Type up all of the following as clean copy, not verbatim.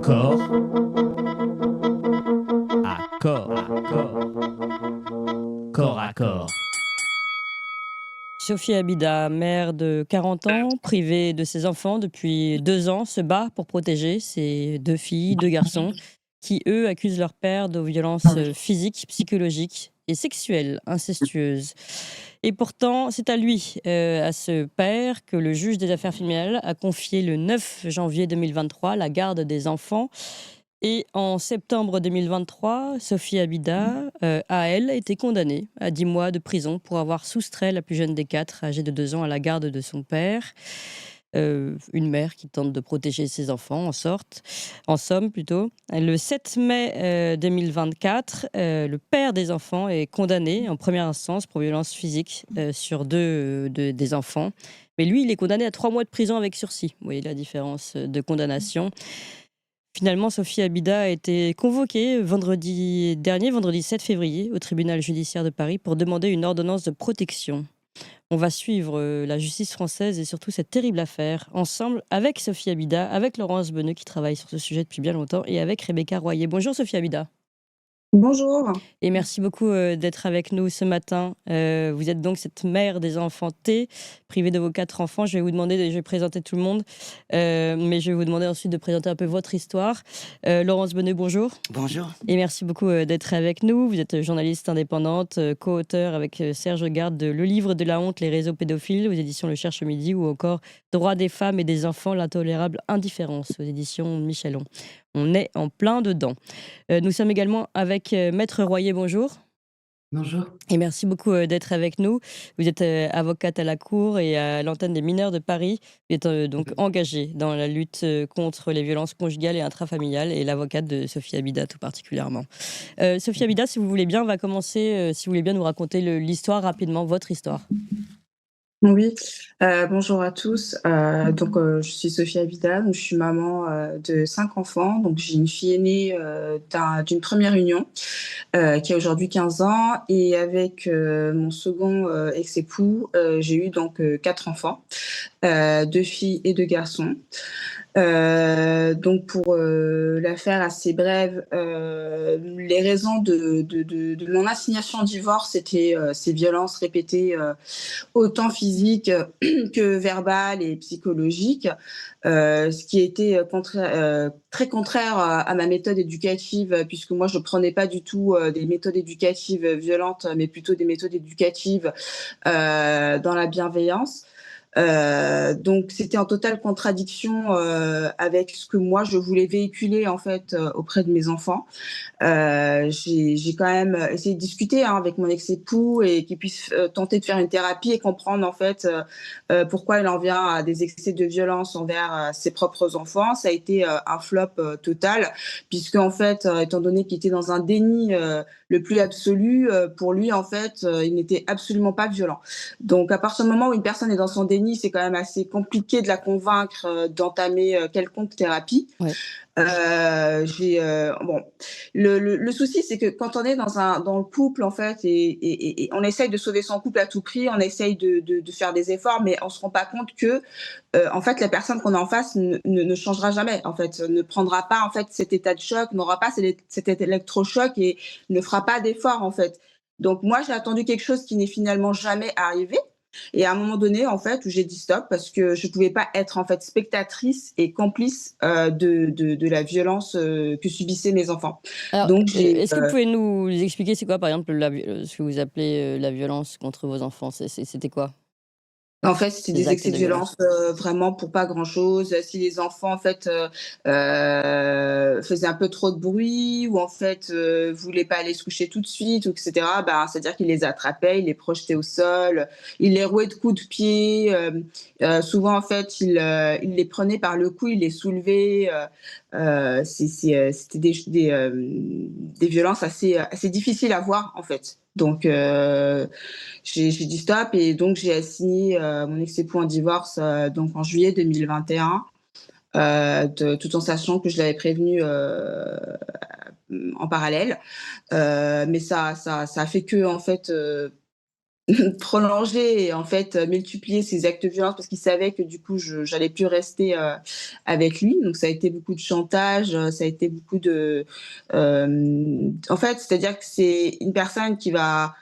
Corps à corps. Sophie Abida, mère de 40 ans, privée de ses enfants depuis 2 ans, se bat pour protéger ses 2 filles, 2 garçons, qui, eux, accusent leur père de violences physiques, psychologiques et sexuelles incestueuses. Et pourtant, c'est à lui, à ce père, que le juge des affaires familiales a confié le 9 janvier 2023 la garde des enfants. Et en septembre 2023, Sophie Abida, a été condamnée à 10 mois de prison pour avoir soustrait la plus jeune des 4, âgée de 2 ans, à la garde de son père. Une mère qui tente de protéger ses enfants, en somme plutôt. Le 7 mai 2024, le père des enfants est condamné en première instance pour violence physique sur 2 des enfants. Mais lui, il est condamné à 3 mois de prison avec sursis. Vous voyez la différence de condamnation. Finalement, Sophie Abida a été convoquée vendredi 7 février, au tribunal judiciaire de Paris pour demander une ordonnance de protection. On va suivre la justice française et surtout cette terrible affaire ensemble avec Sophie Abida, avec Laurence Beneux qui travaille sur ce sujet depuis bien longtemps et avec Rebecca Royer. Bonjour Sophie Abida. Bonjour. Et merci beaucoup d'être avec nous ce matin. Vous êtes donc cette mère des enfants T, privée de vos 4 enfants. Je vais présenter tout le monde, mais je vais vous demander ensuite de présenter un peu votre histoire. Laurence Beneux, bonjour. Bonjour. Et merci beaucoup d'être avec nous. Vous êtes journaliste indépendante, co-auteur avec Serge Garde de Le livre de la honte, les réseaux pédophiles, aux éditions Le Cherche Midi, ou encore Droits des femmes et des enfants, l'intolérable indifférence, aux éditions Michelon. On est en plein dedans. Nous sommes également avec Maître Royer, bonjour. Bonjour. Et merci beaucoup d'être avec nous. Vous êtes avocate à la Cour et à l'antenne des mineurs de Paris. Vous êtes donc engagée dans la lutte contre les violences conjugales et intrafamiliales, et l'avocate de Sophie Abida tout particulièrement. Sophie Abida, si vous voulez bien, on va commencer, si vous voulez bien nous raconter l'histoire rapidement, votre histoire. Oui, bonjour à tous. Je suis Sophie Abida, donc je suis maman de 5 enfants. Donc j'ai une fille aînée d'une première union qui a aujourd'hui 15 ans, et avec mon second ex-époux, j'ai eu donc 4 enfants, 2 filles et 2 garçons. Donc pour la faire assez brève, les raisons de mon assignation en divorce, c'était ces violences répétées, autant physiques que verbales et psychologiques, ce qui était très contraire à ma méthode éducative, puisque moi je prenais pas du tout des méthodes éducatives violentes, mais plutôt des méthodes éducatives dans la bienveillance. Donc c'était en totale contradiction avec ce que moi je voulais véhiculer en fait auprès de mes enfants. J'ai quand même essayé de discuter avec mon ex-époux, et qu'il puisse tenter de faire une thérapie et comprendre en fait pourquoi il en vient à des excès de violence envers ses propres enfants. Ça a été un flop total, puisque en fait, étant donné qu'il était dans un déni le plus absolu, pour lui en fait, il n'était absolument pas violent. Donc à partir du moment où une personne est dans son déni, c'est quand même assez compliqué de la convaincre d'entamer quelconque thérapie. Ouais. Le souci, c'est que quand on est dans le couple en fait, et on essaye de sauver son couple à tout prix, on essaye de faire des efforts, mais on se rend pas compte que en fait la personne qu'on a en face ne changera jamais, en fait, ne prendra pas en fait cet état de choc, n'aura pas cet électrochoc, et ne fera pas d'efforts en fait. Donc moi j'ai attendu quelque chose qui n'est finalement jamais arrivé. Et à un moment donné, en fait, où j'ai dit stop, parce que je pouvais pas être en fait spectatrice et complice de la violence que subissaient mes enfants. Alors, Donc est-ce que vous pouvez nous expliquer c'est quoi, par exemple, ce que vous appelez la violence contre vos enfants? C'était quoi? en fait, c'était Les des actes excès de de violence? violence vraiment pour pas grand-chose. Si les enfants en fait faisaient un peu trop de bruit, ou en fait voulaient pas aller se coucher tout de suite, ou etc., ben, c'est-à-dire qu'il les attrapait, il les projetait au sol, il les rouait de coups de pied. Souvent en fait, il les prenait par le cou, il les soulevait. C'était des violences assez difficiles à voir en fait. Donc j'ai dit stop, et donc j'ai assigné mon ex-époux en divorce donc en juillet 2021, tout en sachant que je l'avais prévenu en parallèle. Mais ça a fait que en fait prolonger et en fait, multiplier ses actes de violence parce qu'il savait que du coup je j'allais plus rester, avec lui. Donc ça a été beaucoup de chantage, ça a été beaucoup de, en fait, c'est-à-dire que c'est une personne qui va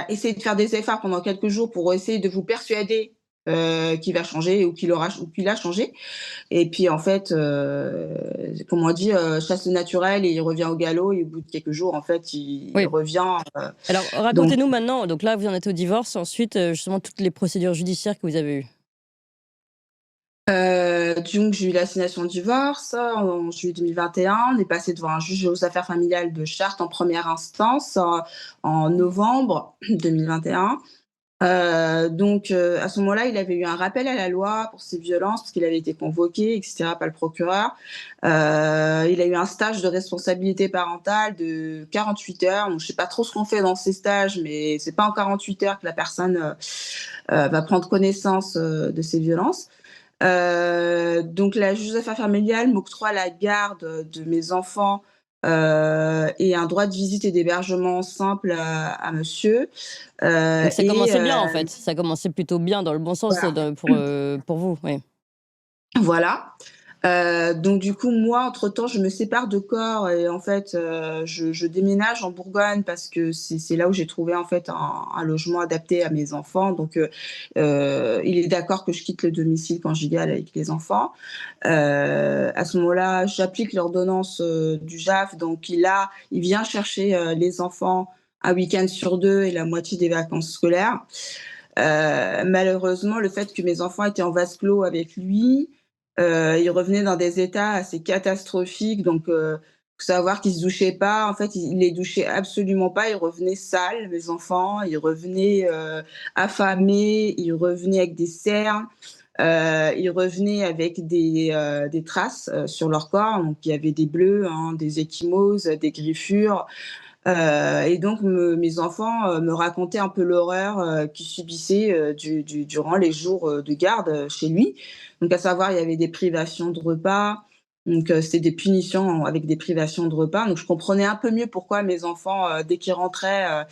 essayer de faire des efforts pendant quelques jours pour essayer de vous persuader, qu'il va changer ou qu'il a changé et puis en fait, comme on dit, chasse le naturel et il revient au galop et au bout de quelques jours, en fait, il Oui. revient, Alors donc racontez-nous maintenant, donc là vous en êtes au divorce, ensuite, justement toutes les procédures judiciaires que vous avez eues? donc j'ai eu l'assignation de divorce en juillet 2021. On est passé devant un juge aux affaires familiales de Chartres en première instance, en novembre 2021. À ce moment-là, il avait eu un rappel à la loi pour ces violences parce qu'il avait été convoqué et cetera par le procureur. Il a eu un stage de responsabilité parentale de 48 heures. Donc je sais pas trop ce qu'on fait dans ces stages, mais c'est pas en 48 heures que la personne, va prendre connaissance, de ces violences. Donc la juge aux affaires familiales m'octroie la garde, de mes enfants, et un droit de visite et d'hébergement simple à monsieur, Donc ça et commençait bien en fait, ça commençait plutôt bien dans le bon sens, voilà. pour vous, oui. Voilà. Donc du coup, moi, entre-temps, je me sépare de corps et en fait, je déménage en Bourgogne parce que c'est là où j'ai trouvé en fait un logement adapté à mes enfants. Il est d'accord que je quitte le domicile conjugal avec les enfants. À ce moment-là, j'applique l'ordonnance, du JAF, donc il vient chercher, les enfants un week-end sur 2 et la moitié des vacances scolaires. Malheureusement, le fait que mes enfants étaient en vase clos avec lui, ils revenaient dans des états assez catastrophiques. Faut savoir qu'ils se douchaient pas. En fait, ils les douchaient absolument pas. Ils revenaient sales, mes enfants. Ils revenaient, affamés. Ils revenaient avec des cernes. Ils revenaient avec des traces, sur leur corps. Donc il y avait des bleus, hein, des ecchymoses, des griffures. Mes enfants, me racontaient un peu l'horreur, qu'ils subissaient, durant les jours, de garde, chez lui. Donc à savoir, il y avait des privations de repas, c'était des punitions avec des privations de repas. Donc je comprenais un peu mieux pourquoi mes enfants, dès qu'ils rentraient,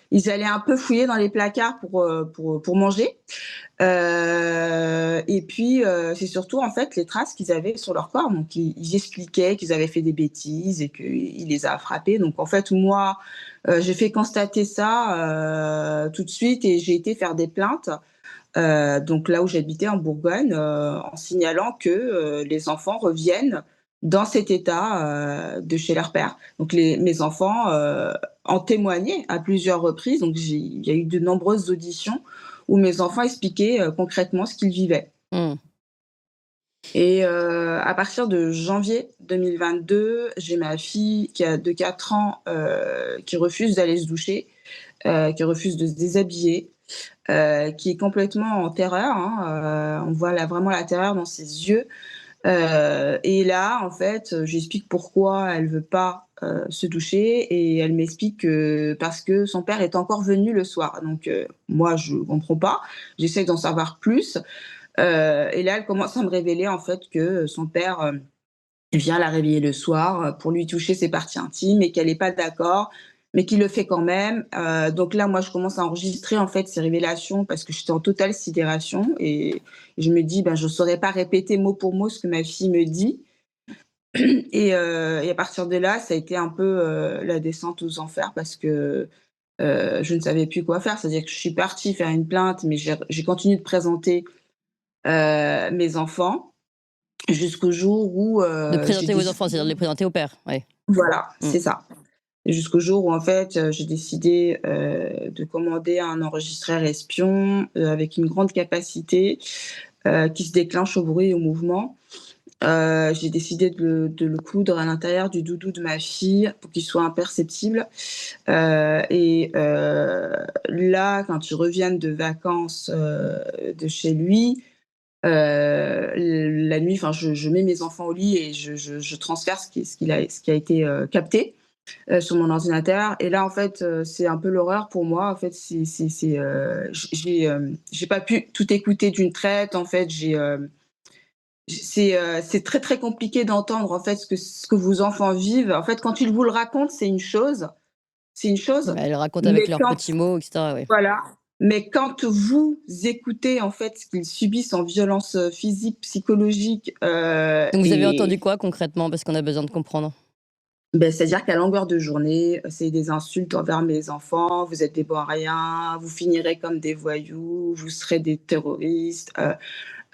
ils allaient un peu fouiller dans les placards pour manger. C'est surtout, en fait, les traces qu'ils avaient sur leur corps. Donc ils expliquaient qu'ils avaient fait des bêtises et qu'il les a frappés. Donc en fait, moi, j'ai fait constater ça, tout de suite et j'ai été faire des plaintes, donc là où j'habitais en Bourgogne, en signalant que, les enfants reviennent dans cet état, de chez leur père. Donc mes enfants, en témoignaient à plusieurs reprises. Il y a eu de nombreuses auditions où mes enfants expliquaient, concrètement ce qu'ils vivaient. Mmh. À partir de janvier 2022, j'ai ma fille qui a de 4 ans, qui refuse d'aller se doucher, qui refuse de se déshabiller, qui est complètement en terreur, hein, on voit là vraiment la terreur dans ses yeux. Et là, en fait, j'explique pourquoi elle veut pas, se doucher et elle m'explique que parce que son père est encore venu le soir. Moi je comprends pas, j'essaie d'en savoir plus, et là elle commence à me révéler en fait que son père, vient la réveiller le soir, pour lui toucher ses parties intimes et qu'elle est pas d'accord, mais qu'il le fait quand même. Donc là, moi, je commence à enregistrer, en fait, ces révélations parce que j'étais en totale sidération et je me dis: «Ben, je saurais pas répéter mot pour mot ce que ma fille me dit» et à partir de là, ça a été un peu, la descente aux enfers parce que, je ne savais plus quoi faire. C'est-à-dire que je suis partie faire une plainte, mais j'ai continué de présenter, mes enfants jusqu'au jour où, De j'ai présenter vos décidé enfants, c'est-à-dire de les présenter au père? Ouais. voilà, Mmh. c'est ça. Jusqu'au jour où en fait, j'ai décidé, de commander un enregistreur espion, avec une grande capacité, qui se déclenche au bruit et au mouvement. J'ai décidé de le coudre à l'intérieur du doudou de ma fille pour qu'il soit imperceptible. Là, quand ils reviennent de vacances, de chez lui, la nuit, enfin je mets mes enfants au lit et je transfère ce qui a été, capté sur mon ordinateur et là, en fait, c'est un peu l'horreur pour moi. En fait, j'ai pas pu tout écouter d'une traite. En fait, c'est très, très compliqué d'entendre, en fait, ce que vos enfants vivent. En fait, quand ils vous le racontent, c'est une chose, Elle raconte avec mais leurs quand petits mots et cetera, ouais. voilà, Mais quand vous écoutez, en fait, ce qu'ils subissent en violence, physique, psychologique, Donc vous avez entendu et quoi concrètement? Parce qu'on a besoin de comprendre. beh, c'est-à-dire qu'à longueur de journée, c'est des insultes envers mes enfants: «Vous êtes des bons à rien, vous finirez comme des voyous, vous serez des terroristes,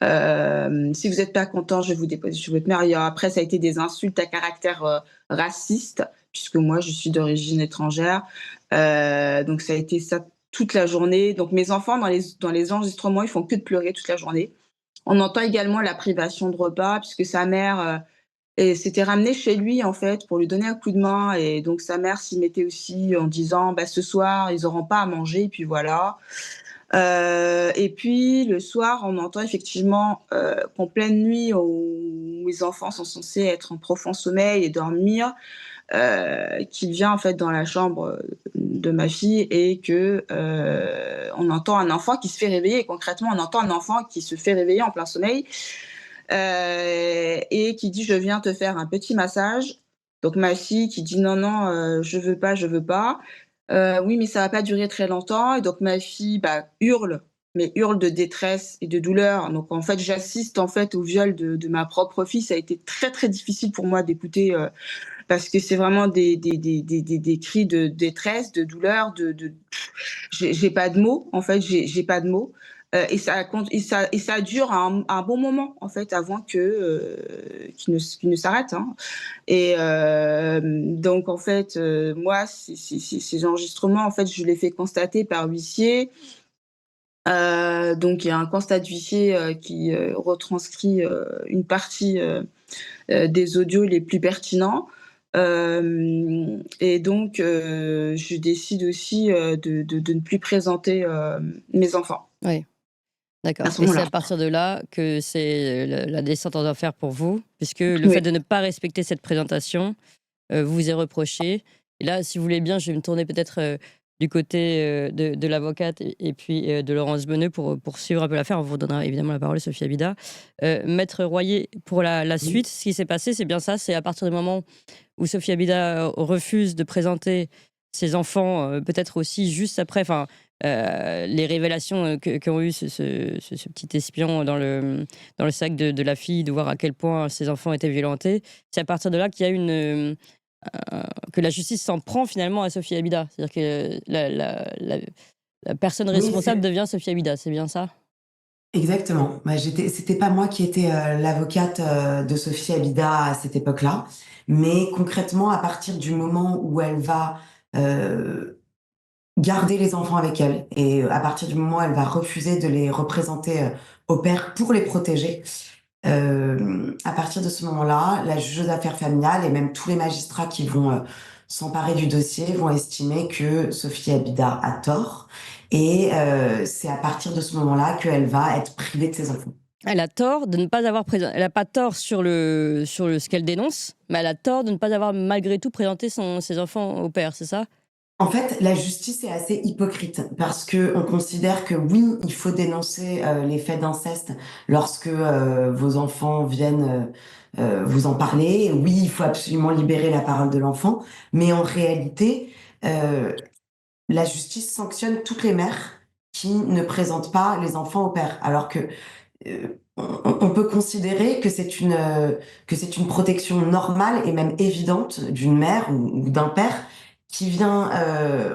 si vous êtes pas contents, je vais vous déposer chez votre mère». Et après ça a été des insultes à caractère, raciste, puisque moi je suis d'origine étrangère, donc ça a été ça toute la journée. Donc mes enfants dans les enregistrements, ils font que de pleurer toute la journée. On entend également la privation de repas puisque sa mère, s'était ramenée chez lui, en fait, pour lui donner un coup de main, et donc sa mère s'y mettait aussi en disant: «Bah, ce soir, ils auront pas à manger et puis voilà». Et puis le soir, on entend effectivement, qu'en pleine nuit où les enfants sont censés être en profond sommeil et dormir, qu'il vient en fait dans la chambre, de ma fille, et que, on entend un enfant qui se fait réveiller. Concrètement, on entend un enfant qui se fait réveiller en plein sommeil, et qui dit: «Je viens te faire un petit massage». Donc ma fille qui dit: «Non, non, je veux pas, je veux pas». «Oui, mais ça va pas durer très longtemps», et donc ma fille, bah, hurle, mais hurle de détresse et de douleur. Donc en fait, j'assiste en fait au viol de ma propre fille. Ça a été très, très difficile pour moi d'écouter, parce que c'est vraiment des cris de détresse, de douleur, de j'ai pas de mots, en fait, j'ai pas de mots, et ça dure un bon moment, en fait, avant qu'il ne s'arrête, hein. Et donc en fait, moi, ces enregistrements, en fait, je les fais constater par huissier. Donc il y a un constat d'huissier, qui, retranscrit, une partie, des audios les plus pertinents. Et donc je décide aussi, de ne plus présenter, mes enfants Oui, à d'accord, ce et c'est moment-là. à partir de là que c'est, la descente en enfer pour vous, puisque le fait Oui, de ne pas respecter cette présentation, vous est reproché. Et là, si vous voulez bien, je vais me tourner peut-être, du côté, de l'avocate et puis, de Laurence Beneux pour suivre un peu l'affaire. On vous donnera évidemment la parole, Sophie Abida. Maître Royer, pour la Oui, suite, ce qui s'est passé, c'est bien ça? C'est à partir du moment où Sophie Abida, refuse de présenter ses enfants, peut-être aussi juste après, enfin, les révélations, qu'ont eu ce petit espion dans le sac de la fille, de voir à quel point ses enfants étaient violentés. C'est à partir de là qu'il y a que la justice s'en prend finalement à Sophie Abida. C'est-à-dire que la personne oui, responsable devient Sophie Abida, c'est bien ça? exactement. Bah, c'était pas moi qui étais l'avocate de Sophie Abida à cette époque-là, mais concrètement, à partir du moment où elle va euh, garder les enfants avec elle, et à partir du moment où elle va refuser de les représenter au père pour les protéger, à partir de ce moment-là, la juge aux affaires familiales et même tous les magistrats qui vont s'emparer du dossier vont estimer que Sophie Abida a tort. Et c'est à partir de ce moment-là qu'elle va être privée de ses enfants. Elle a tort de ne pas avoir elle a pas tort sur ce qu'elle dénonce, mais elle a tort de ne pas avoir malgré tout présenté ses enfants au père, c'est ça? En fait, la justice est assez hypocrite parce que on considère que oui, il faut dénoncer les faits d'inceste lorsque vos enfants viennent vous en parler. Oui, il faut absolument libérer la parole de l'enfant, mais en réalité, euh, la justice sanctionne toutes les mères qui ne présentent pas les enfants au père, alors que on peut considérer que c'est une protection normale et même évidente d'une mère ou d'un père qui vient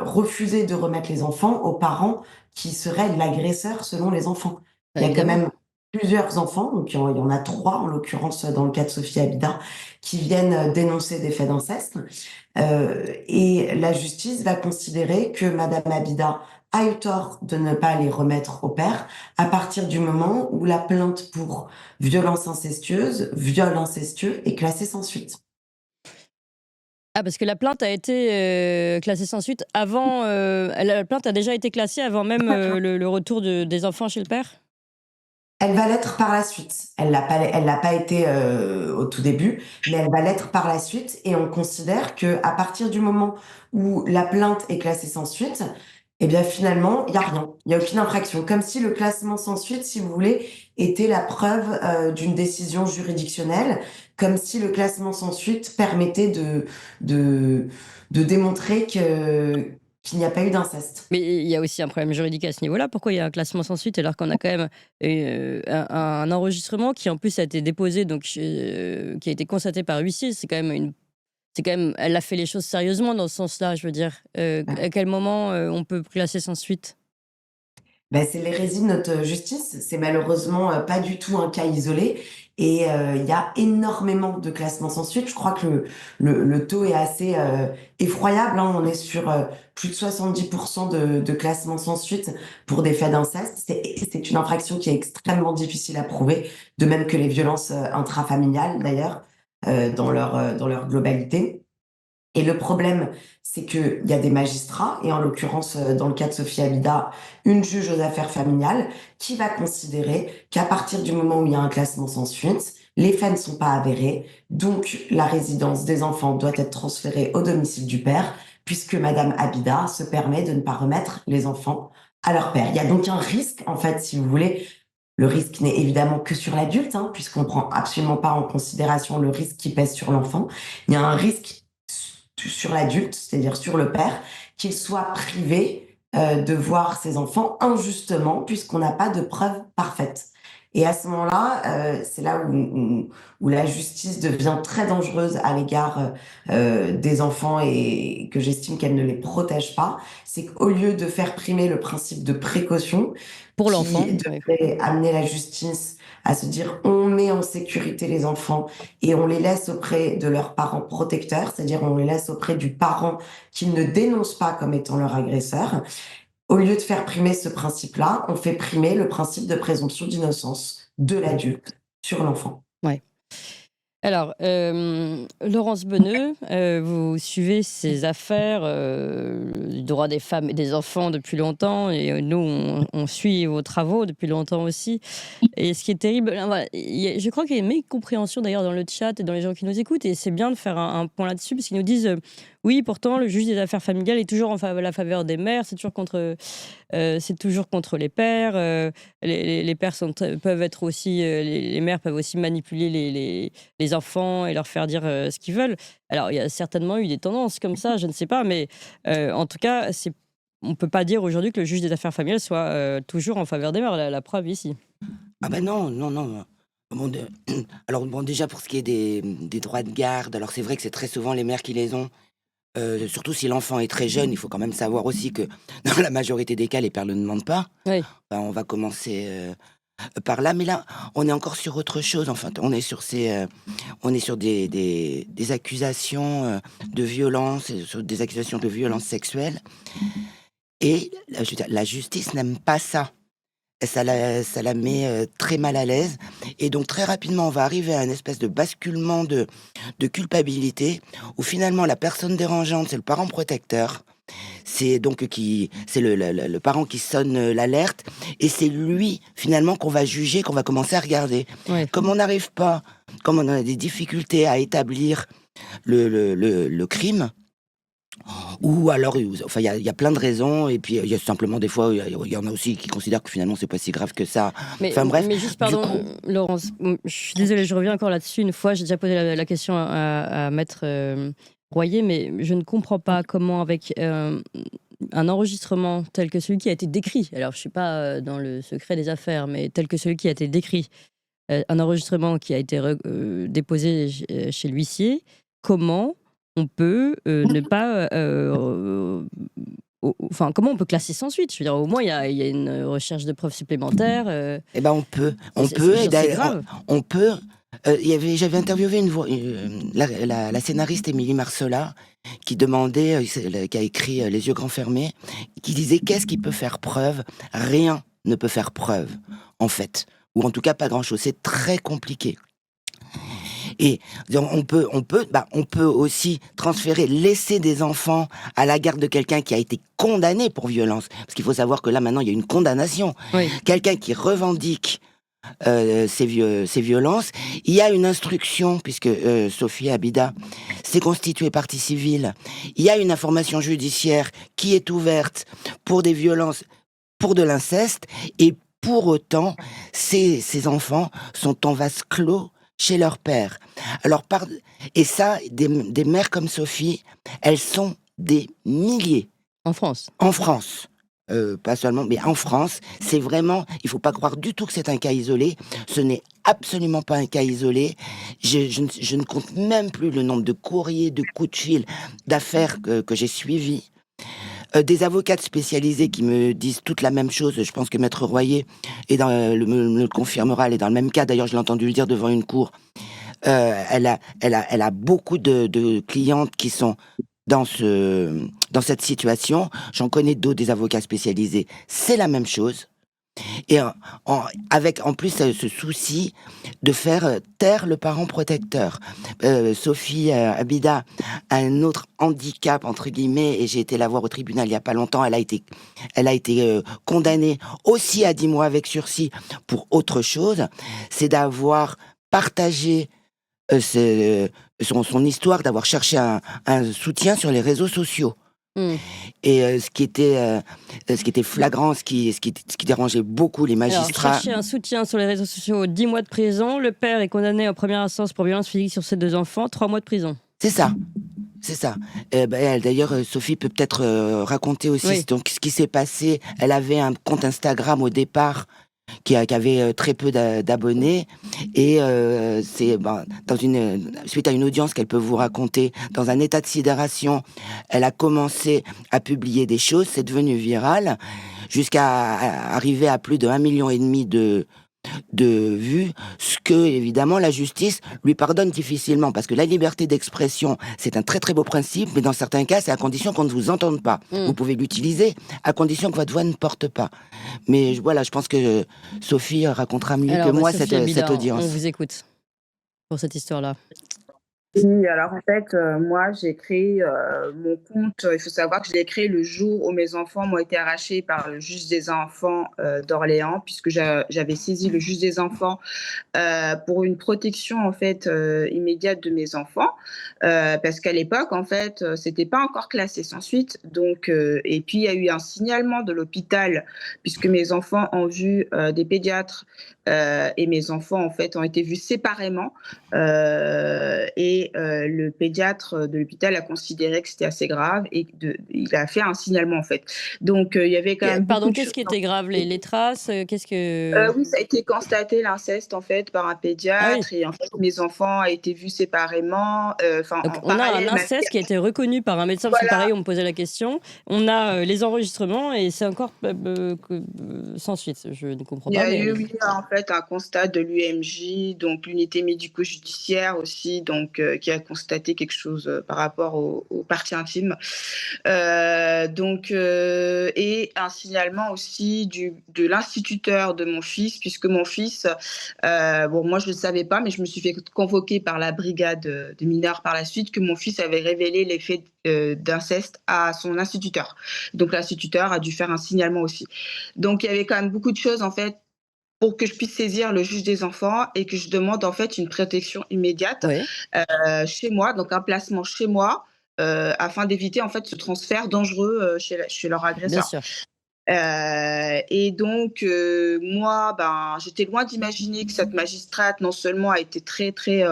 refuser de remettre les enfants aux parents qui seraient l'agresseur selon les enfants. Bah, Il y a quand évidemment. même plusieurs enfants, donc il y en a trois en l'occurrence dans le cas de Sophie Abida, qui viennent dénoncer des faits d'inceste. Et la justice va considérer que Madame Abida a eu tort de ne pas les remettre au père à partir du moment où la plainte pour violence incestueuse, viol incestueux est classée sans suite. Ah, parce que la plainte a été, classée sans suite avant, la plainte a déjà été classée avant même, le retour des enfants chez le père? Elle va l'être par la suite. Elle l'a pas été au tout début, mais elle va l'être par la suite. Et on considère que à partir du moment où la plainte est classée sans suite, eh bien finalement il y a rien, il y a aucune infraction. Comme si le classement sans suite, si vous voulez, était la preuve d'une décision juridictionnelle, comme si le classement sans suite permettait de de démontrer que qu'il n'y a pas eu d'inceste. Mais il y a aussi un problème juridique à ce niveau-là. Pourquoi il y a un classement sans suite alors qu'on a quand même un enregistrement qui en plus a été déposé, donc qui a été constaté par huissier. C'est quand même, elle a fait les choses sérieusement dans ce sens-là, je veux dire. À quel moment on peut classer sans suite? Ben, c'est l'hérésie de notre justice. C'est malheureusement pas du tout un cas isolé. Et il y a énormément de classements sans suite. Je crois que le taux est assez effroyable, hein. On est sur plus de 70% de classements sans suite pour des faits d'inceste. C'est une infraction qui est extrêmement difficile à prouver, de même que les violences intrafamiliales, d'ailleurs, dans leur globalité. Et le problème, c'est qu'il y a des magistrats, et en l'occurrence, dans le cas de Sophie Abida, une juge aux affaires familiales, qui va considérer qu'à partir du moment où il y a un classement sans suite, les faits ne sont pas avérés, donc la résidence des enfants doit être transférée au domicile du père, puisque Madame Abida se permet de ne pas remettre les enfants à leur père. Il y a donc un risque, en fait, si vous voulez. Le risque n'est évidemment que sur l'adulte, hein, puisqu'on prend absolument pas en considération le risque qui pèse sur l'enfant. Il y a un risque sur l'adulte, c'est-à-dire sur le père, qu'il soit privé de voir ses enfants injustement, puisqu'on n'a pas de preuves parfaites. Et à ce moment-là, c'est là où la justice devient très dangereuse à l'égard des enfants et que j'estime qu'elle ne les protège pas. C'est qu'au lieu de faire primer le principe de précaution, Pour l'enfant, qui oui. devrait amener la justice à se dire on met en sécurité les enfants et on les laisse auprès de leurs parents protecteurs, c'est-à-dire on les laisse auprès du parent qu'ils ne dénoncent pas comme étant leur agresseur. Au lieu de faire primer ce principe-là, on fait primer le principe de présomption d'innocence de l'adulte sur l'enfant. Ouais. Alors, Laurence Beneux, vous suivez ces affaires du droit des femmes et des enfants depuis longtemps, et nous, on suit vos travaux depuis longtemps aussi. Et ce qui est terrible, là, voilà, je crois qu'il y a une mécompréhension d'ailleurs dans le chat et dans les gens qui nous écoutent, et c'est bien de faire un point là-dessus, parce qu'ils nous disent oui, pourtant, le juge des affaires familiales est toujours la faveur des mères, c'est toujours contre les pères. Les pères peuvent être aussi, les mères peuvent aussi manipuler les enfants et leur faire dire ce qu'ils veulent. Alors, il y a certainement eu des tendances comme ça, je ne sais pas, mais en tout cas, on ne peut pas dire aujourd'hui que le juge des affaires familiales soit toujours en faveur des mères. La preuve ici. Ah ben non, non, non. Bon, alors bon, déjà pour ce qui est des droits de garde, alors c'est vrai que c'est très souvent les mères qui les ont. Surtout si l'enfant est très jeune, il faut quand même savoir aussi que dans la majorité des cas, les pères ne le demandent pas. Oui. Ben, on va commencer par là, mais là, on est encore sur autre chose. Enfin, on est sur on est sur des accusations de violence, sur des accusations de violence sexuelle, et je veux dire, la justice n'aime pas ça. Ça la met très mal à l'aise, et donc très rapidement on va arriver à une espèce de basculement de culpabilité, où finalement la personne dérangeante, c'est le parent protecteur, c'est le parent qui sonne l'alerte, et c'est lui finalement qu'on va juger, qu'on va commencer à regarder. Ouais. Comme on a des difficultés à établir le crime, ou alors, enfin, il y a plein de raisons, et puis il y a simplement des fois, il y en a aussi qui considèrent que finalement c'est pas si grave que ça. Enfin bref. Mais juste, pardon, Laurence, je suis désolée, je reviens encore là-dessus. Une fois, j'ai déjà posé la question à Maître Royer, mais je ne comprends pas comment, avec un enregistrement tel que celui qui a été décrit, alors je ne suis pas dans le secret des affaires, mais tel que celui qui a été décrit, un enregistrement qui a été déposé chez l'huissier, comment on peut ne pas... Enfin, comment on peut classer sans suite? Je veux dire, au moins, il y a une recherche de preuves supplémentaires. Eh ben on peut, C'est et d'ailleurs, grave. on peut. J'avais interviewé la scénariste Émilie Marcellat, qui demandait, qui a écrit Les yeux grands fermés, qui disait qu'est-ce qui peut faire preuve? Rien ne peut faire preuve, en fait, ou en tout cas pas grand-chose. C'est très compliqué. Et on peut aussi laisser des enfants à la garde de quelqu'un qui a été condamné pour violence. Parce qu'il faut savoir que là, maintenant, il y a une condamnation. Oui. Quelqu'un qui revendique ces violences. Il y a une instruction, puisque Sophie Abida s'est constituée partie civile. Il y a une information judiciaire qui est ouverte pour des violences, pour de l'inceste, et pour autant, ces enfants sont en vase clos chez leur père. Alors, et ça, des mères comme Sophie, elles sont des milliers. En France. En France, pas seulement, mais en France, c'est vraiment, il faut pas croire du tout que c'est un cas isolé. Ce n'est absolument pas un cas isolé. Je ne compte même plus le nombre de courriers, de coups de fil, d'affaires que j'ai suivies. Des avocates spécialisées qui me disent toute la même chose. Je pense que Maître Royer me le confirmera. Elle est dans le même cas. D'ailleurs, je l'ai entendu le dire devant une cour. Elle a beaucoup de clientes qui sont dans cette situation. J'en connais d'autres, des avocats spécialisés. C'est la même chose. Et avec en plus ce souci de faire taire le parent protecteur. Sophie Abida a un autre handicap, entre guillemets, et j'ai été la voir au tribunal il n'y a pas longtemps. Elle a été condamnée aussi à 10 mois avec sursis pour autre chose. C'est d'avoir partagé son histoire, d'avoir cherché un soutien sur les réseaux sociaux. Mmh. Et ce qui était flagrant, ce qui dérangeait beaucoup les Alors, magistrats. chercher un soutien sur les réseaux sociaux, 10 mois de prison. Le père est condamné en première instance pour violence physique sur ses 2 enfants, 3 mois de prison. C'est ça. C'est ça. D'ailleurs, Sophie peut peut-être raconter aussi Oui. donc, ce qui s'est passé. Elle avait un compte Instagram au départ qui avait très peu d'abonnés. Et suite à une audience qu'elle peut vous raconter, dans un état de sidération, elle a commencé à publier des choses. C'est devenu viral jusqu'à arriver à plus de 1,5 million de vues, ce que, évidemment, la justice lui pardonne difficilement, parce que la liberté d'expression, c'est un très très beau principe, mais dans certains cas, c'est à condition qu'on ne vous entende pas. Vous pouvez l'utiliser, à condition que votre voix ne porte pas. Mais voilà, je pense que Sophie racontera mieux que moi Sophie Abida, cette audience. on vous écoute pour cette histoire-là. Oui, alors en fait, moi, j'ai créé mon compte. Il faut savoir que je l'ai créé le jour où mes enfants m'ont été arrachés par le juge des enfants d'Orléans, puisque j'avais saisi le juge des enfants pour une protection en fait immédiate de mes enfants, parce qu'à l'époque, en fait, c'était pas encore classé sans suite. Donc, et puis il y a eu un signalement de l'hôpital, puisque mes enfants ont vu des pédiatres et mes enfants en fait ont été vus séparément. Et le pédiatre de l'hôpital a considéré que c'était assez grave et il a fait un signalement en fait. Donc il y avait quand même. Pardon, qu'est-ce qui était grave? Les traces? Qu'est-ce que. Oui, ça a été constaté l'inceste en fait par un pédiatre et en fait mes enfants ont été vus séparément. Donc, En on a parallèle, un inceste qui a été reconnu par un médecin, parce que pareil, on me posait la question. On a les enregistrements et c'est encore sans suite. Je ne comprends il y pas. a Mais... eu oui, en fait un constat de l'UMJ, donc l'unité médico-judiciaire aussi, donc qui a constaté quelque chose par rapport aux parties intimes. Et un signalement aussi de l'instituteur de mon fils, puisque mon fils, moi je ne le savais pas, mais je me suis fait convoquer par la brigade des mineurs par la suite, que mon fils avait révélé les faits d'inceste à son instituteur. Donc l'instituteur a dû faire un signalement aussi. Donc il y avait quand même beaucoup de choses en fait pour que je puisse saisir le juge des enfants et que je demande en fait une protection immédiate chez moi, donc un placement chez moi, afin d'éviter en fait ce transfert dangereux chez leur agresseur. Bien sûr. Et donc, moi, j'étais loin d'imaginer que cette magistrate, non seulement a été très, très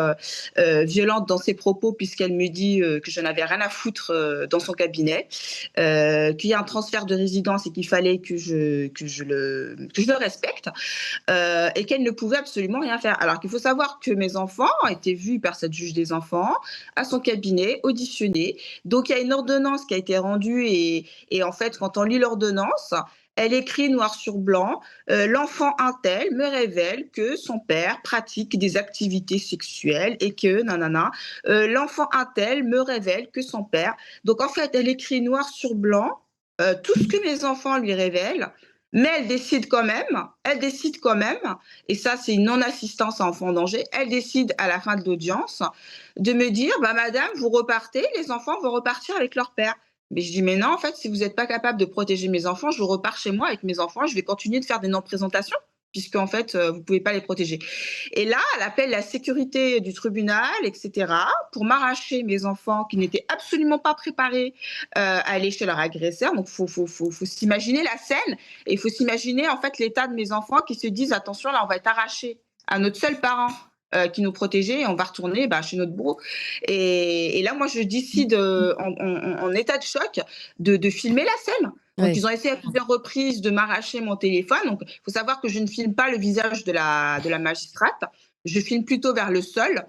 violente dans ses propos, puisqu'elle me dit que je n'avais rien à foutre dans son cabinet, qu'il y a un transfert de résidence et qu'il fallait que je le respecte, et qu'elle ne pouvait absolument rien faire. Alors qu'il faut savoir que mes enfants ont été vus par cette juge des enfants à son cabinet, auditionnés. Donc, il y a une ordonnance qui a été rendue et en fait, quand on lit l'ordonnance, elle écrit noir sur blanc, l'enfant un tel me révèle que son père pratique des activités sexuelles et que l'enfant un tel me révèle que son père. Donc en fait, elle écrit noir sur blanc tout ce que mes enfants lui révèlent. Mais elle décide quand même, et ça c'est une non-assistance à enfant en danger, elle décide à la fin de l'audience de me dire, madame, vous repartez, les enfants vont repartir avec leur père. Mais je dis, mais non, en fait, si vous n'êtes pas capable de protéger mes enfants, je repars chez moi avec mes enfants, je vais continuer de faire des non-présentations, puisqu'en fait, vous ne pouvez pas les protéger. Et là, elle appelle la sécurité du tribunal, etc., pour m'arracher mes enfants qui n'étaient absolument pas préparés à aller chez leur agresseur. Donc, faut s'imaginer la scène et il faut s'imaginer, en fait, l'état de mes enfants qui se disent, attention, là, on va être arrachés à notre seul parent. qui nous protégeait et on va retourner chez notre bourreau. Et là, moi, je décide, en état de choc, de filmer la scène. Donc, Oui. ils ont essayé à plusieurs reprises de m'arracher mon téléphone. Donc, il faut savoir que je ne filme pas le visage de la magistrate. Je filme plutôt vers le sol.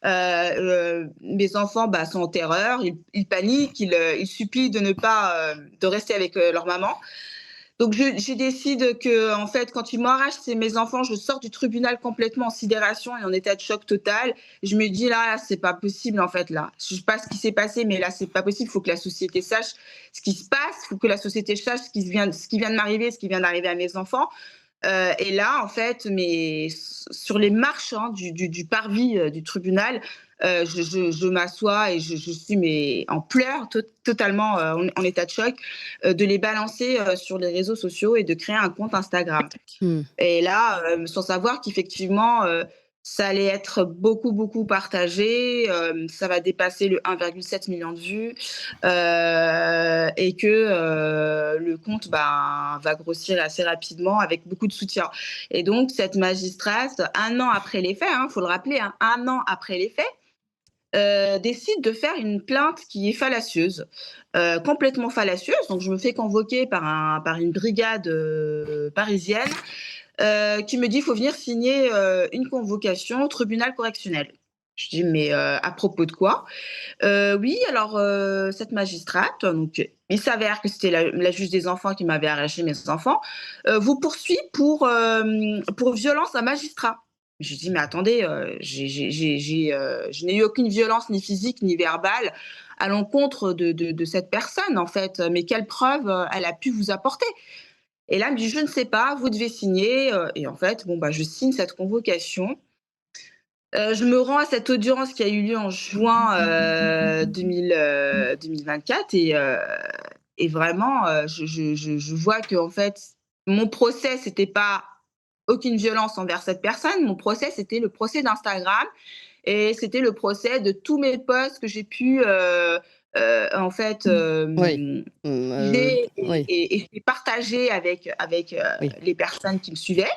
Mes enfants sont en terreur, ils paniquent, ils supplient de ne pas de rester avec leur maman. Donc je décide que en fait, quand ils m'arrachent, c'est mes enfants, je sors du tribunal complètement en sidération et en état de choc total. Je me dis là, c'est pas possible en fait là. Je sais pas ce qui s'est passé, mais là c'est pas possible. Il faut que la société sache ce qui se passe. Il faut que la société sache ce qui vient de m'arriver, ce qui vient d'arriver à mes enfants. Et là, en fait, sur les marches du parvis du tribunal, je m'assois et je suis en pleurs, totalement en état de choc, de les balancer sur les réseaux sociaux et de créer un compte Instagram. Mmh. Et là, sans savoir qu'effectivement, ça allait être beaucoup, beaucoup partagé, ça va dépasser le 1,7 million de vues, et que le compte va grossir assez rapidement avec beaucoup de soutien. Et donc, cette magistrate, 1 an après les faits, il faut le rappeler, 1 an après les faits, décide de faire une plainte qui est fallacieuse, complètement fallacieuse. Donc, je me fais convoquer par une brigade parisienne qui me dit: «Il faut venir signer une convocation au tribunal correctionnel». Je dis: «Mais à propos de quoi?» «Oui, alors cette magistrate», donc il s'avère que c'était la juge des enfants qui m'avait arraché mes enfants, «vous poursuit pour violence à magistrat». Je dis: «Mais attendez, je n'ai eu aucune violence ni physique ni verbale à l'encontre de cette personne en fait, mais quelle preuve elle a pu vous apporter?» Et là, elle me dit: «Je ne sais pas, vous devez signer», et en fait, je signe cette convocation. Je me rends à cette audience qui a eu lieu en juin 2024 et vraiment, je vois qu'en fait, mon procès, c'était pas aucune violence envers cette personne. Mon procès, c'était le procès d'Instagram et c'était le procès de tous mes posts que j'ai pu, en fait, Oui. Mmh, utiliser oui, et partager avec oui. les personnes qui me suivaient.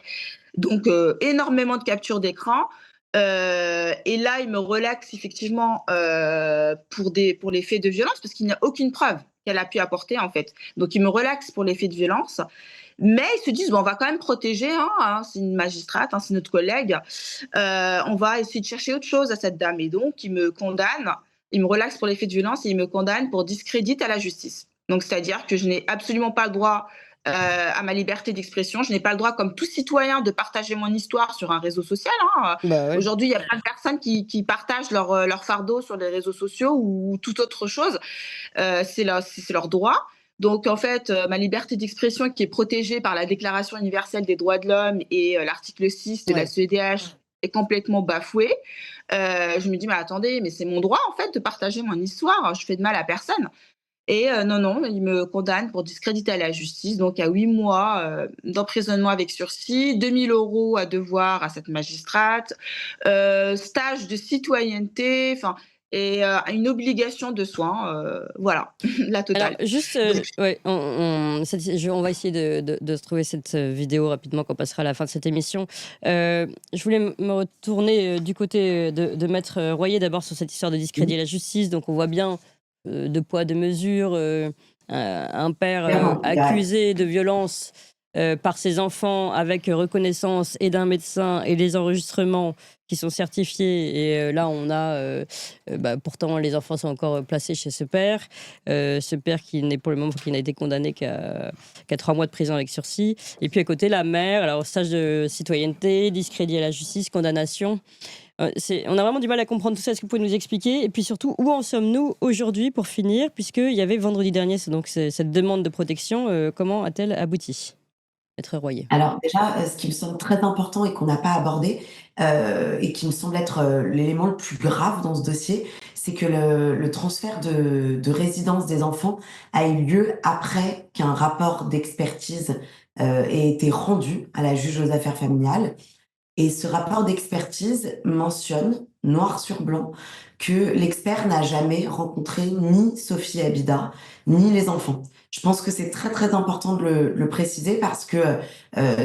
Donc énormément de captures d'écran, et là, il me relaxe effectivement, pour les faits de violence parce qu'il n'y a aucune preuve qu'elle a pu apporter, en fait. Donc il me relaxe pour les faits de violence, mais ils se disent: «Bon, on va quand même protéger, c'est une magistrate, c'est notre collègue, on va essayer de chercher autre chose à cette dame» et donc ils me condamnent, ils me relaxent pour les faits de violence et ils me condamnent pour discrédit à la justice. Donc c'est-à-dire que je n'ai absolument pas le droit à ma liberté d'expression. Je n'ai pas le droit, comme tout citoyen, de partager mon histoire sur un réseau social. Bah, ouais. Aujourd'hui, il y a plein de personnes qui partagent leur fardeau sur les réseaux sociaux ou toute autre chose. C'est leur droit. Donc, en fait, ma liberté d'expression qui est protégée par la Déclaration universelle des droits de l'homme et l'article 6 de la Ouais. CEDH est complètement bafouée. Je me dis, mais attendez, mais c'est mon droit, en fait, de partager mon histoire. Je fais de mal à personne. Et non, non, il me condamne pour discrédit à la justice, donc à 8 mois, d'emprisonnement avec sursis, 2 000 € à devoir à cette magistrate, stage de citoyenneté, enfin et une obligation de soins, voilà, la Alors totale. juste, Donc ouais, on va essayer de se trouver cette, vidéo rapidement quand on passera à la fin de cette émission. Je voulais me retourner, du côté, de maître, Royer d'abord sur cette histoire de discrédit à la justice. Donc on voit bien, deux poids, deux mesures, un père, Clairement, accusé de violence, par ses enfants avec reconnaissance et d'un médecin et les enregistrements qui sont certifiés et là on a, pourtant les enfants sont encore, placés chez ce père qui n'est pour le moment qui n'a été condamné qu'à 3 mois de prison avec sursis et puis à côté la mère, alors stage de citoyenneté, discrédit à la justice, condamnation. On a vraiment du mal à comprendre tout ça. Est-ce que vous pouvez nous expliquer? Et puis surtout, où en sommes-nous aujourd'hui pour finir? Puisqu'il y avait vendredi dernier cette demande de protection, comment a-t-elle abouti? Maître Royer. Alors déjà, ce qui me semble très important et qu'on n'a pas abordé, et qui me semble être, l'élément le plus grave dans ce dossier, c'est que le transfert de résidence des enfants a eu lieu après qu'un rapport d'expertise, ait été rendu à la juge aux affaires familiales. Et ce rapport d'expertise mentionne, noir sur blanc, que l'expert n'a jamais rencontré ni Sophie Abida, ni les enfants. Je pense que c'est très, très important de le préciser parce que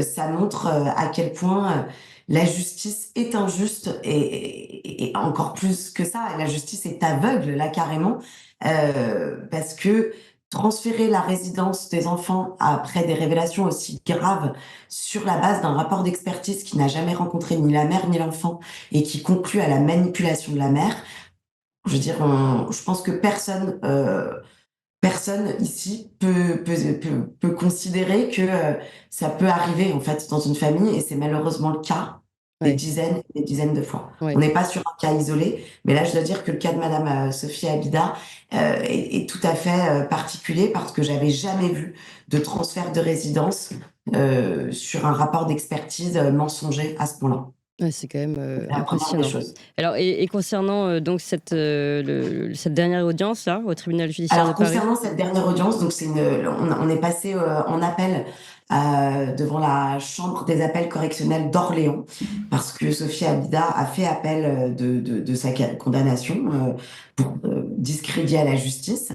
ça montre à quel point la justice est injuste et encore plus que ça, la justice est aveugle là carrément, parce que transférer la résidence des enfants après des révélations aussi graves sur la base d'un rapport d'expertise qui n'a jamais rencontré ni la mère ni l'enfant et qui conclut à la manipulation de la mère, je veux dire, je pense que personne ici peut considérer que ça peut arriver en fait dans une famille et c'est malheureusement le cas des Ouais, dizaines et des dizaines de fois. On ouais. n'est pas sur un cas isolé, mais là je dois dire que le cas de Madame Sophie Abida est tout à fait particulier parce que j'avais jamais vu de transfert de résidence sur un rapport d'expertise mensonger à ce point-là. Ouais, c'est quand même, C'est la première des impressionnant. choses. Alors et concernant, donc cette dernière audience-là, au tribunal judiciaire de Alors, Paris? concernant cette dernière audience, donc on est passé en appel devant la Chambre des appels correctionnels d'Orléans parce que Sophie Abida a fait appel de sa condamnation pour discrédit à la justice.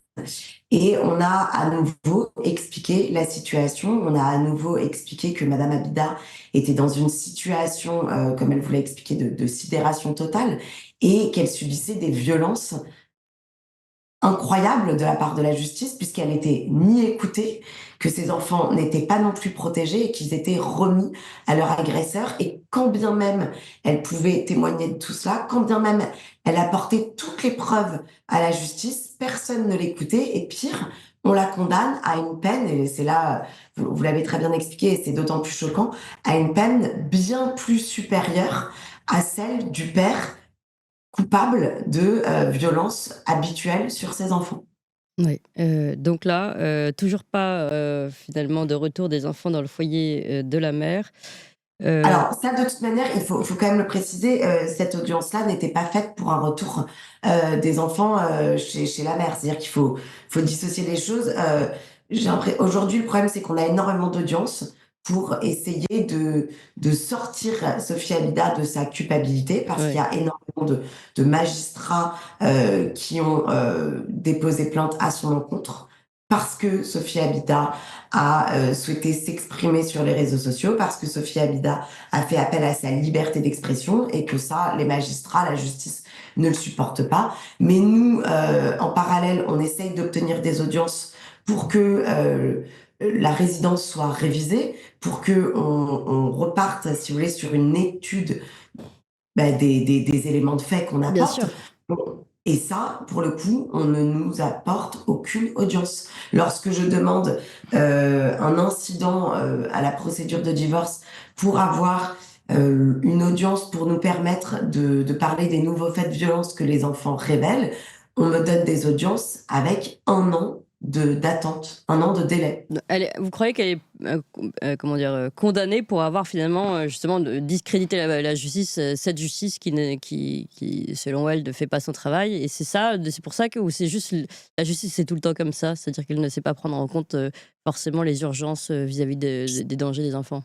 Et on a à nouveau expliqué la situation, on a à nouveau expliqué que Madame Abida était dans une situation, comme elle vous l'a expliqué, de sidération totale et qu'elle subissait des violences incroyable de la part de la justice puisqu'elle n'était ni écoutée, que ses enfants n'étaient pas non plus protégés et qu'ils étaient remis à leur agresseur. Et quand bien même elle pouvait témoigner de tout cela, quand bien même elle apportait toutes les preuves à la justice, personne ne l'écoutait. Et pire, on la condamne à une peine, et c'est là, vous l'avez très bien expliqué, et c'est d'autant plus choquant, à une peine bien plus supérieure à celle du père coupable de violences habituelles sur ses enfants. Oui, donc là, toujours pas, finalement de retour des enfants dans le foyer, de la mère. Heu, Alors ça, de toute manière, il faut quand même le préciser, cette audience-là n'était pas faite pour un retour des enfants chez la mère. C'est-à-dire qu'il faut dissocier les choses. Aujourd'hui, le problème, c'est qu'on a énormément d'audiences pour essayer de sortir Sophie Abida de sa culpabilité, parce qu'il y ouais, a énormément de magistrats qui ont déposé plainte à son encontre, parce que Sophie Abida a souhaité s'exprimer sur les réseaux sociaux, parce que Sophie Abida a fait appel à sa liberté d'expression et que ça, les magistrats, la justice ne le supportent pas. Mais nous, en parallèle, on essaye d'obtenir des audiences pour que la résidence soit révisée, pour que on reparte, si vous voulez, sur une étude des éléments de fait qu'on bien apporte. sûr. Bon, et ça, pour le coup, on ne nous apporte aucune audience. Lorsque je demande un incident à la procédure de divorce pour avoir une audience pour nous permettre de parler des nouveaux faits de violence que les enfants révèlent, on me donne des audiences avec 1 an d'attente, 1 an de délai. Vous croyez qu'elle est, comment dire? Condamnée pour avoir finalement, justement de discrédité la justice, cette justice qui selon elle ne fait pas son travail et c'est pour ça que ou c'est juste la justice c'est tout le temps comme ça? C'est-à-dire qu'elle ne sait pas prendre en compte, forcément les urgences, vis-à-vis des dangers des enfants?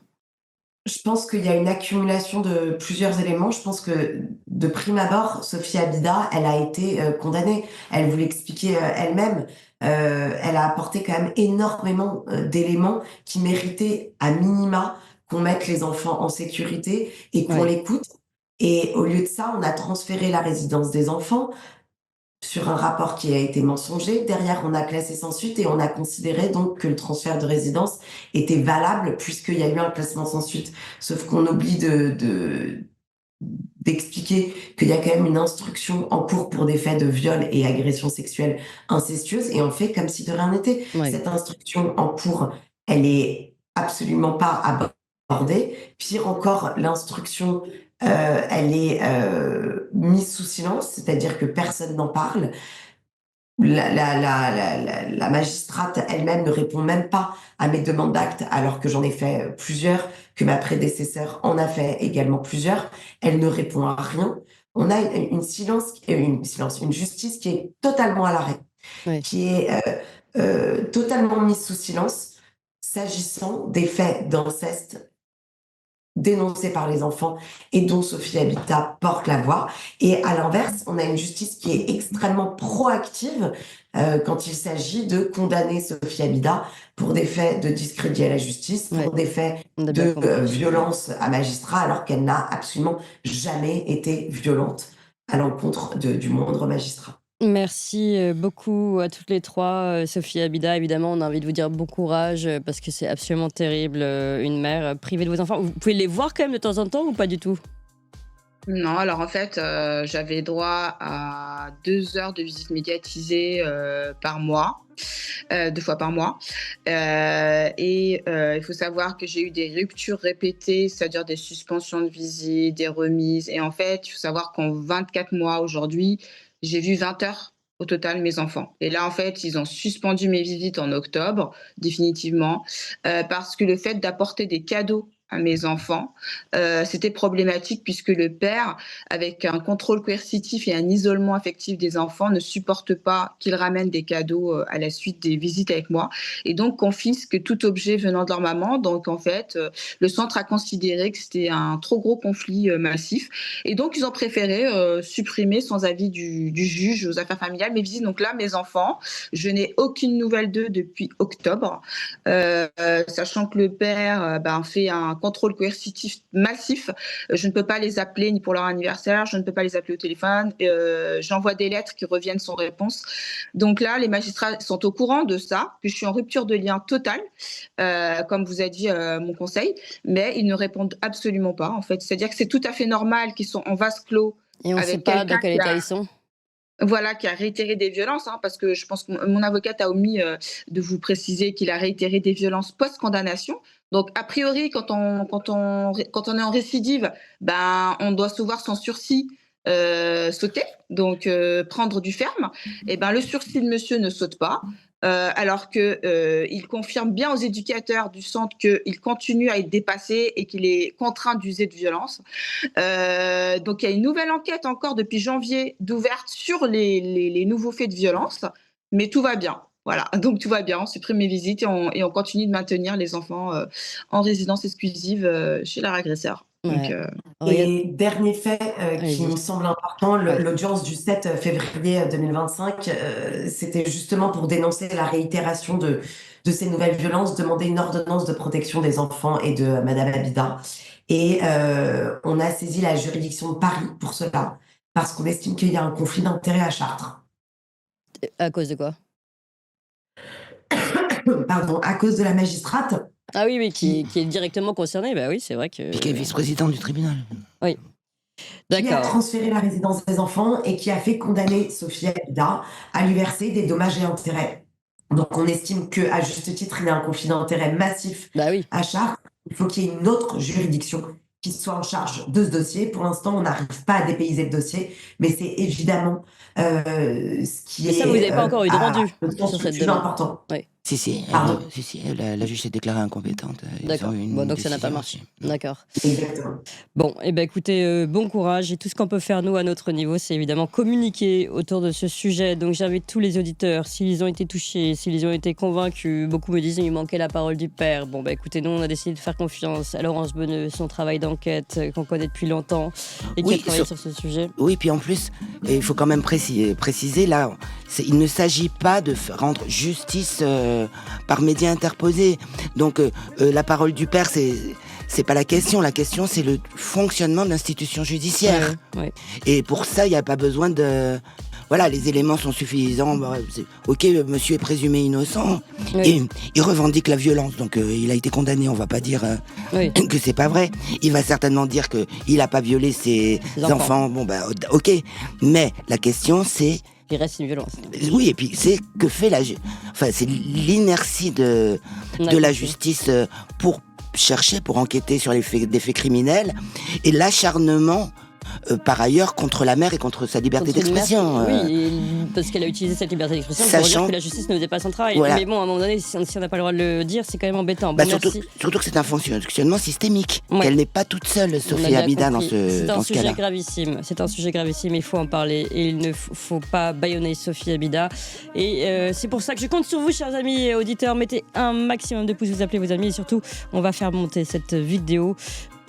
Je pense qu'il y a une accumulation de plusieurs éléments. Je pense que de prime abord, Sophie Abida, elle a été condamnée. Elle vous l'expliquait elle-même. Elle a apporté quand même énormément d'éléments qui méritaient à minima qu'on mette les enfants en sécurité et qu'on Ouais, l'écoute. Et au lieu de ça, on a transféré la résidence des enfants sur un rapport qui a été mensonger. Derrière, on a classé sans suite et on a considéré donc que le transfert de résidence était valable puisqu'il y a eu un classement sans suite. Sauf qu'on oublie d'expliquer qu'il y a quand même une instruction en cours pour des faits de viol et agression sexuelle incestueuse et on fait comme si de rien n'était. ouais, Cette instruction en cours, elle est absolument pas abordée. Pire encore, l'instruction, elle est mise sous silence, c'est-à-dire que personne n'en parle. La magistrate elle-même ne répond même pas à mes demandes d'actes, alors que j'en ai fait plusieurs, que ma prédécesseur en a fait également plusieurs. Elle ne répond à rien. On a une justice qui est totalement à l'arrêt, ouais. qui est totalement mise sous silence s'agissant des faits d'inceste dénoncée par les enfants et dont Sophie Habitat porte la voix. Et à l'inverse, on a une justice qui est extrêmement proactive quand il s'agit de condamner Sophie Habitat pour des faits de discrédit à la justice, pour Ouais, des faits on a bien de compris. violence à magistrat, alors qu'elle n'a absolument jamais été violente à l'encontre du moindre magistrat. Merci beaucoup à toutes les trois. Sophie Abida, évidemment, on a envie de vous dire bon courage parce que c'est absolument terrible, une mère privée de vos enfants. Vous pouvez les voir quand même de temps en temps ou pas du tout? Non, alors en fait, j'avais droit à 2 heures de visite médiatisée, par mois, 2 fois par mois. Il faut savoir que j'ai eu des ruptures répétées, c'est-à-dire des suspensions de visite, des remises et en fait, il faut savoir qu'en 24 mois aujourd'hui, j'ai vu 20 heures au total mes enfants et là, en fait, ils ont suspendu mes visites en octobre définitivement, parce que le fait d'apporter des cadeaux à mes enfants, c'était problématique puisque le père, avec un contrôle coercitif et un isolement affectif des enfants, ne supporte pas qu'ils ramènent des cadeaux à la suite des visites avec moi et donc confisque tout objet venant de leur maman. Donc en fait, le centre a considéré que c'était un trop gros conflit massif et donc ils ont préféré supprimer sans avis du juge aux affaires familiales mes visites. Donc là, mes enfants, je n'ai aucune nouvelle d'eux depuis octobre, sachant que le père fait un contrôle coercitif massif. Je ne peux pas les appeler ni pour leur anniversaire, je ne peux pas les appeler au téléphone. J'envoie des lettres qui reviennent sans réponse. Donc là, les magistrats sont au courant de ça, que je suis en rupture de lien totale, comme vous a dit mon conseil, mais ils ne répondent absolument pas, en fait. C'est-à-dire que c'est tout à fait normal qu'ils sont en vase clos Et on ne sait avec pas dans quelqu'un quel état ils sont? qui a réitéré des violences, parce que je pense que mon avocate a omis de vous préciser qu'il a réitéré des violences post-condamnation. Donc, a priori, quand on est en récidive, on doit se voir son sursis sauter, donc prendre du ferme. Et le sursis de monsieur ne saute pas. Alors qu'il confirme bien aux éducateurs du centre qu'il continue à être dépassé et qu'il est contraint d'user de violence. Donc il y a une nouvelle enquête encore depuis janvier d'ouverte sur les nouveaux faits de violence, mais tout va bien. Voilà, donc tout va bien, on supprime mes visites et on continue de maintenir les enfants en résidence exclusive chez leur agresseur. Donc, Ouais. Regarde, Et dernier fait qui allez-y. me semble important, Ouais. l'audience du 7 février 2025, c'était justement pour dénoncer la réitération de ces nouvelles violences, demander une ordonnance de protection des enfants et de Madame Abida. Et on a saisi la juridiction de Paris pour cela, parce qu'on estime qu'il y a un conflit d'intérêts à Chartres. À cause de quoi? Pardon, à cause de la magistrate Ah oui, oui, qui, qui est directement concerné. Bah oui, c'est vrai que. Puis qui est vice-président du tribunal. Oui, qui a d'accord. transféré la résidence des enfants et qui a fait condamner Sophie Abida à lui verser des dommages et intérêts. Donc on estime qu'à juste titre, il y a un conflit d'intérêts massif Bah oui. à Chartres. Il faut qu'il y ait une autre juridiction qui soit en charge de ce dossier. Pour l'instant, on n'arrive pas à dépayser le dossier, mais c'est évidemment ce qui Mais ça, vous est n'avez pas encore eu de rendu le sens sur le cette plus demande. important. Oui, Si, Pardon. la juge s'est déclarée incompétente. Ils d'accord. ont eu une Bon, donc ça n'a pas décision marché. aussi. D'accord. Exactement. Bon, et ben écoutez, bon courage et tout ce qu'on peut faire nous à notre niveau, c'est évidemment communiquer autour de ce sujet. Donc j'invite tous les auditeurs, s'ils ont été touchés, s'ils ont été convaincus, beaucoup me disent qu'il manquait la parole du père. Bon, bah écoutez, nous on a décidé de faire confiance à Laurence Beneux, son travail d'enquête qu'on connaît depuis longtemps et qui a Oui, travaillé sur ce sujet. Oui, puis en plus, il faut quand même préciser, là, il ne s'agit pas de rendre justice par médias interposés. Donc, la parole du père, c'est pas la question. La question, c'est le fonctionnement de l'institution judiciaire. Ouais. Et pour ça, il n'y a pas besoin de... Voilà, les éléments sont suffisants. Ok, monsieur est présumé innocent. Oui. Et il revendique la violence. Donc, il a été condamné. On va pas dire Oui. que c'est pas vrai. Il va certainement dire qu'il n'a pas violé ses enfants. Bon, ok. Mais la question, c'est... Il reste une violence. Oui, et puis c'est que fait c'est l'inertie de la justice pour chercher, pour enquêter sur des faits criminels, et l'acharnement par ailleurs contre la mère et contre sa liberté d'expression. Oui, parce qu'elle a utilisé cette liberté d'expression pour dire que la justice ne faisait pas son travail. Voilà. Mais bon, à un moment donné, si on n'a pas le droit de le dire, c'est quand même embêtant. Bah, Bon, surtout que c'est un fonctionnement systémique. Ouais. Elle n'est pas toute seule, Sophie Abida, dans ce cas-là. C'est un sujet gravissime. C'est un sujet gravissime. Il faut en parler et il ne faut pas bâillonner Sophie Abida. Et c'est pour ça que je compte sur vous, chers amis et auditeurs. Mettez un maximum de pouces, vous appelez vos amis et surtout, on va faire monter cette vidéo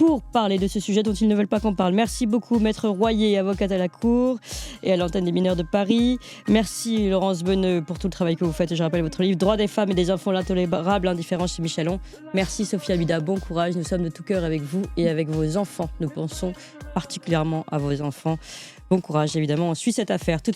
pour parler de ce sujet dont ils ne veulent pas qu'on parle. Merci beaucoup, Maître Royer, avocate à la Cour et à l'antenne des mineurs de Paris. Merci, Laurence Beneux, pour tout le travail que vous faites. Je rappelle votre livre « Droits des femmes et des enfants, l'intolérable indifférence » chez Michelon. Merci, Sophie Abida. Bon courage. Nous sommes de tout cœur avec vous et avec vos enfants. Nous pensons particulièrement à vos enfants. Bon courage, évidemment. On suit cette affaire. Tout de